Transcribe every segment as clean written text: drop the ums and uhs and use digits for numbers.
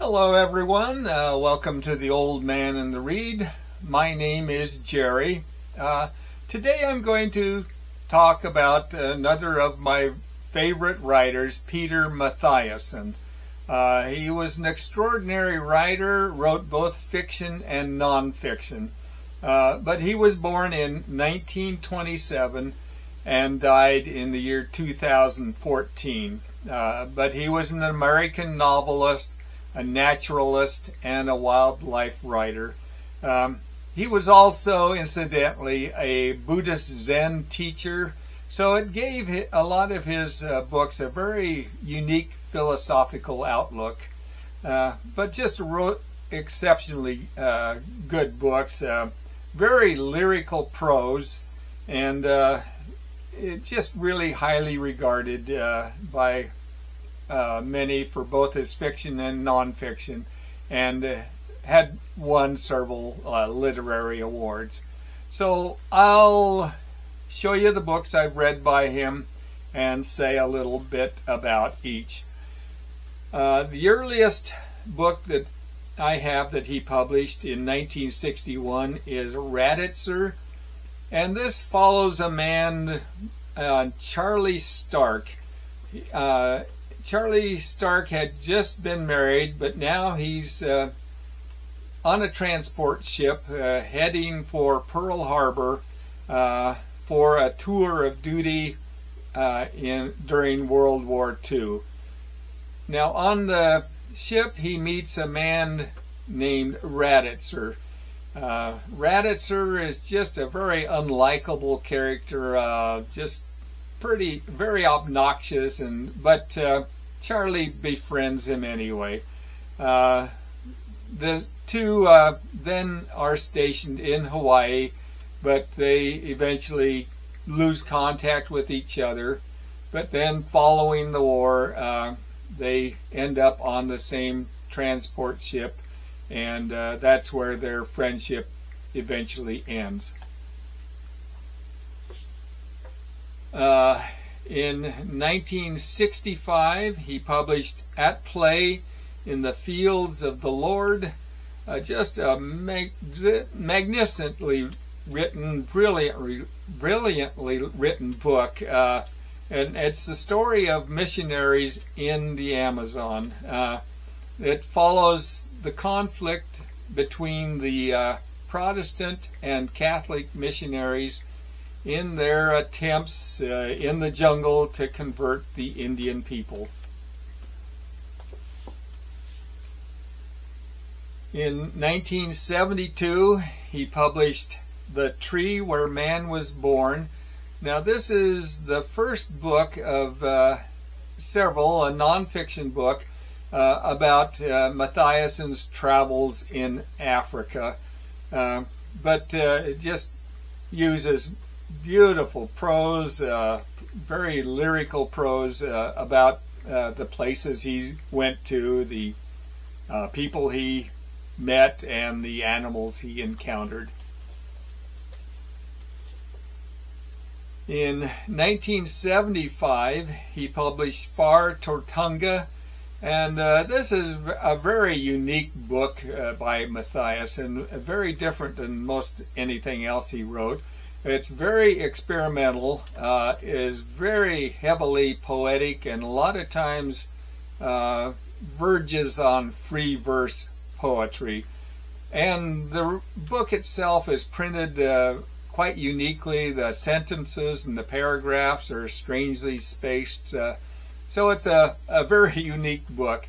Hello everyone, welcome to the Old Man and the Read. My name is Jerry. Today I'm going to talk about another of my favorite writers, Peter Matthiessen. He was an extraordinary writer, wrote both fiction and non-fiction. But he was born in 1927 and died in the year 2014. But he was an American novelist, a naturalist, and a wildlife writer. He was also, incidentally, a Buddhist Zen teacher, so it gave a lot of his books a very unique philosophical outlook. But just wrote exceptionally good books, very lyrical prose, and it's just really highly regarded by many for both his fiction and non-fiction, and had won several literary awards. So I'll show you the books I've read by him and say a little bit about each. The earliest book that I have that he published in 1961 is Raditzer, and this follows a man, Charlie Stark. Charlie Stark had just been married, but now he's on a transport ship heading for Pearl Harbor for a tour of duty during World War II. Now on the ship he meets a man named Raditzer. Raditzer is just a very unlikable character, just very obnoxious, but Charlie befriends him anyway. The two then are stationed in Hawaii, but they eventually lose contact with each other. But then following the war, they end up on the same transport ship, and that's where their friendship eventually ends. In 1965, he published At Play in the Fields of the Lord, just a magnificently written, brilliantly written book, and it's the story of missionaries in the Amazon. It follows the conflict between the Protestant and Catholic missionaries in their attempts in the jungle to convert the Indian people. In 1972, he published The Tree Where Man Was Born. Now this is the first book of several, a non-fiction book about Mathiessen's travels in Africa. But it just uses beautiful prose, very lyrical prose about the places he went to, the people he met, and the animals he encountered. In 1975, he published Far Tortunga, and this is a very unique book by Matthiessen, very different than most anything else he wrote. It's very experimental, is very heavily poetic, and a lot of times verges on free verse poetry. And the book itself is printed quite uniquely. The sentences and the paragraphs are strangely spaced. So it's a very unique book.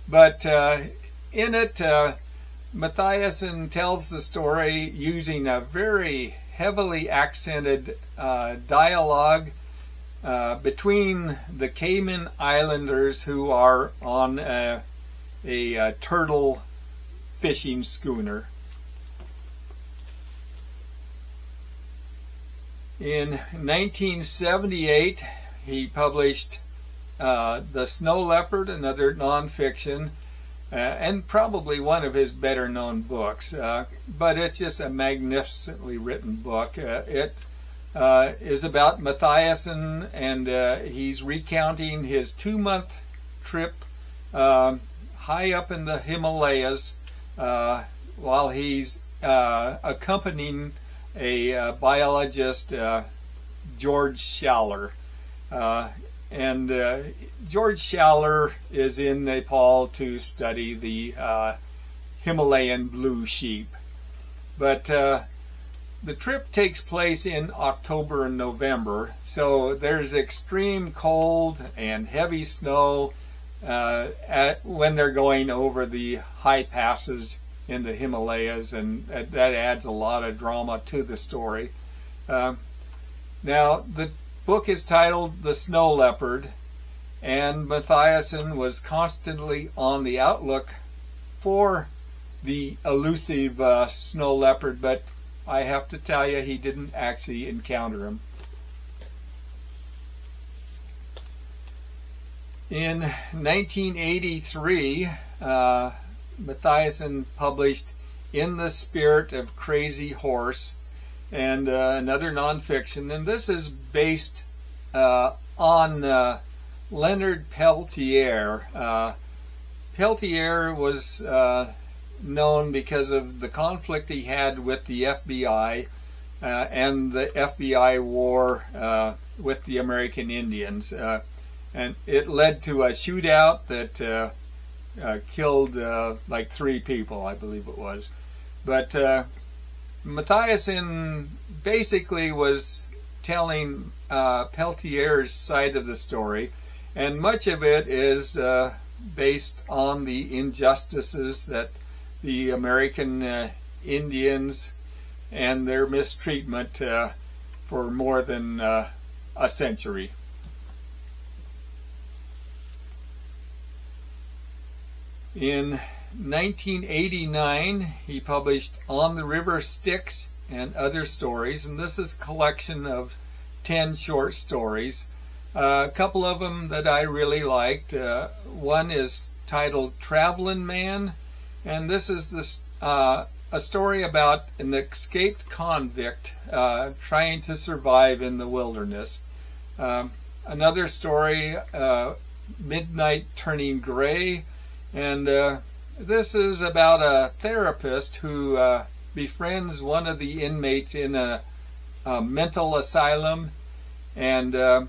But in it, Matthiessen tells the story using a very heavily accented dialogue between the Cayman Islanders, who are on a turtle fishing schooner. In 1978, he published The Snow Leopard, another nonfiction, and probably one of his better known books. But it's just a magnificently written book. It is about Matthiessen, and he's recounting his 2-month trip high up in the Himalayas while he's accompanying a biologist, George Schaller. And George Schaller is in Nepal to study the Himalayan blue sheep. But the trip takes place in October and November, so there's extreme cold and heavy snow when they're going over the high passes in the Himalayas, and that adds a lot of drama to the story. Now, the book is titled The Snow Leopard, and Matthiessen was constantly on the outlook for the elusive snow leopard, but I have to tell you, he didn't actually encounter him. In 1983, Matthiessen published In the Spirit of Crazy Horse, and another nonfiction, and this is based on Leonard Peltier. Peltier was known because of the conflict he had with the FBI and the FBI war with the American Indians. And it led to a shootout that killed like 3 people, I believe it was. But Matthiessen basically was telling Peltier's side of the story, and much of it is based on the injustices that the American Indians and their mistreatment for more than a century. In 1989, he published On the River Styx and Other Stories, and this is a collection of 10 short stories. A couple of them that I really liked. One is titled Travelin' Man, and this is a story about an escaped convict trying to survive in the wilderness. Another story, Midnight Turning Gray, and this is about a therapist who befriends one of the inmates in a mental asylum, and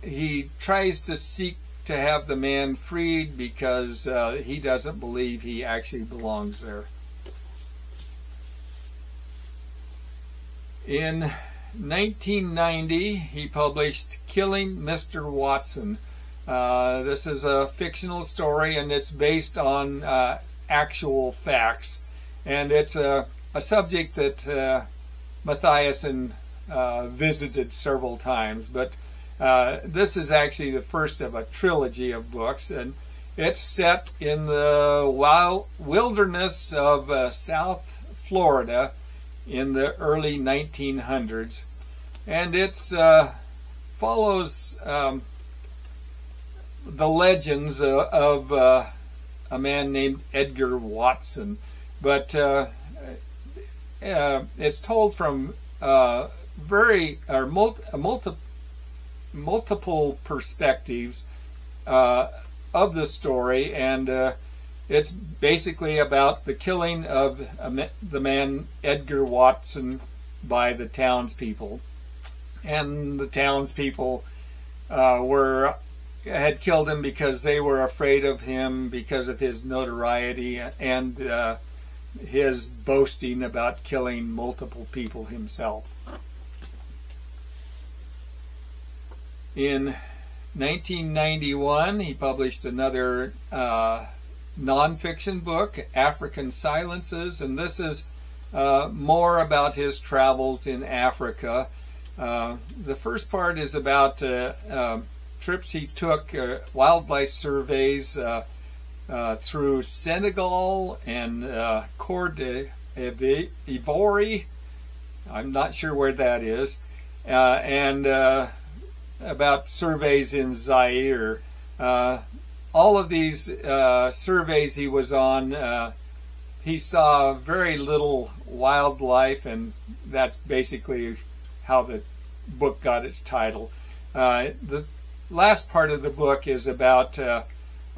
he tries to seek to have the man freed because he doesn't believe he actually belongs there. In 1990, he published Killing Mr. Watson. This is a fictional story, and it's based on actual facts, and it's a subject that Matthiessen visited several times, but this is actually the first of a trilogy of books, and it's set in the wild wilderness of South Florida in the early 1900s, and it's follows the legends of a man named Edgar Watson, but it's told from multiple perspectives of the story, and it's basically about the killing of the man Edgar Watson by the townspeople, and the townspeople had killed him because they were afraid of him because of his notoriety and his boasting about killing multiple people himself. In 1991, he published another nonfiction book, African Silences, and this is more about his travels in Africa. The first part is about trips he took, wildlife surveys through Senegal and Côte d'Ivoire. I'm not sure where that is, and about surveys in Zaire. All of these surveys he was on, he saw very little wildlife, and that's basically how the book got its title. The last part of the book is about a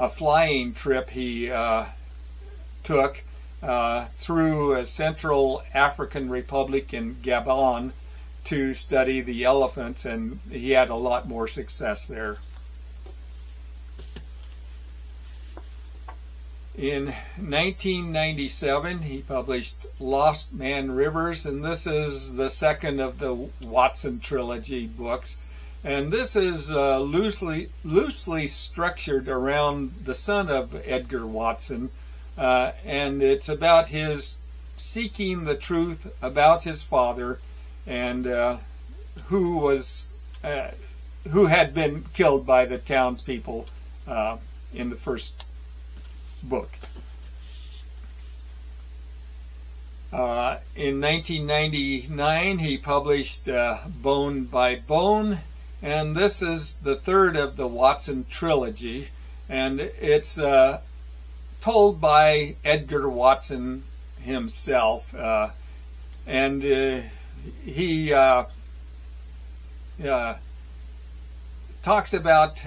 a flying trip he took through a Central African Republic in Gabon to study the elephants, and he had a lot more success there. In 1997, he published Lost Man Rivers, and this is the second of the Watson trilogy books. And this is loosely structured around the son of Edgar Watson, and it's about his seeking the truth about his father, and who had been killed by the townspeople in the first book. In 1999, he published Bone by Bone, and this is the third of the Watson trilogy, and it's told by Edgar Watson himself, and he talks about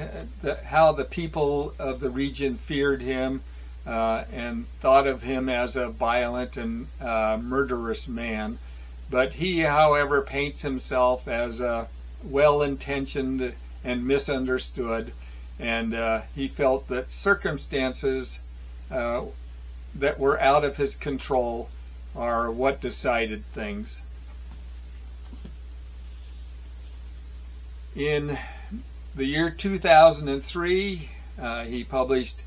how the people of the region feared him and thought of him as a violent and murderous man. But he, however, paints himself as a well-intentioned and misunderstood, and he felt that circumstances that were out of his control are what decided things. In the year 2003, he published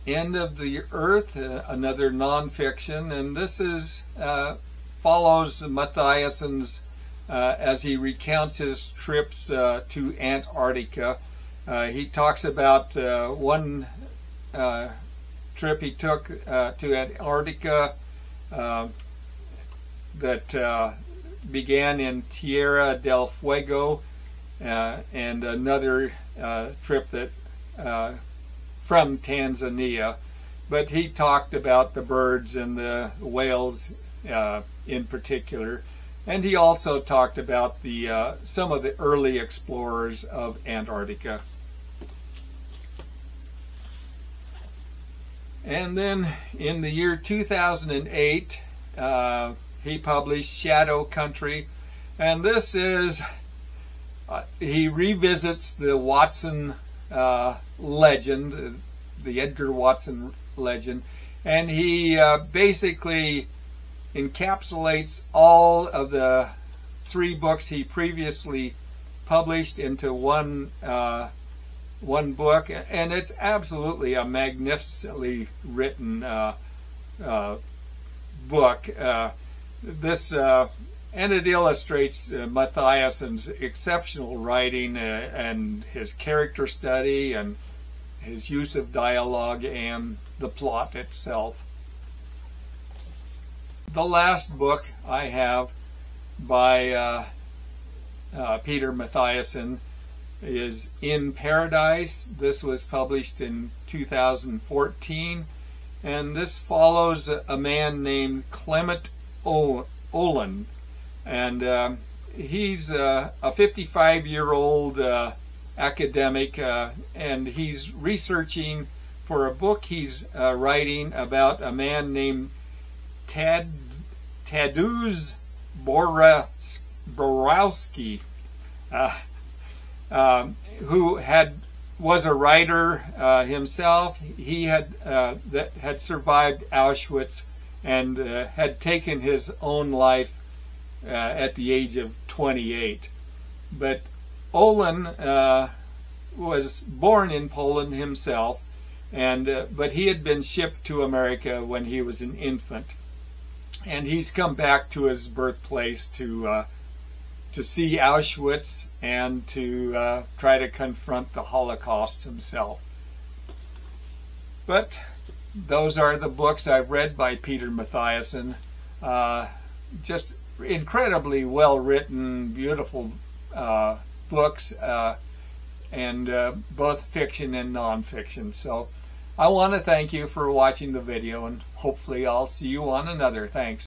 End of the Earth, another nonfiction, and this is follows Mathiessen's as he recounts his trips to Antarctica. He talks about one trip he took to Antarctica that began in Tierra del Fuego, and another trip that from Tanzania. But he talked about the birds and the whales in particular, and he also talked about the some of the early explorers of Antarctica. And then in the year 2008, he published Shadow Country, and this is he revisits the Watson legend, the Edgar Watson legend, and he basically encapsulates all of the three books he previously published into one book, and it's absolutely a magnificently written book. And it illustrates Mathiessen's exceptional writing and his character study and his use of dialogue and the plot itself. The last book I have by Peter Matthiessen is In Paradise. This was published in 2014, and this follows a man named Clement Olin. And he's a 55-year-old academic, and he's researching for a book he's writing about a man named Tadeusz Borowski, who was a writer himself. He had survived Auschwitz and had taken his own life at the age of 28. But Olin was born in Poland himself, and but he had been shipped to America when he was an infant, and he's come back to his birthplace to see Auschwitz and to try to confront the Holocaust himself. But those are the books I've read by Peter Matthiessen. Just incredibly well written, beautiful books, and both fiction and non-fiction. So I want to thank you for watching the video, and hopefully I'll see you on another. Thanks.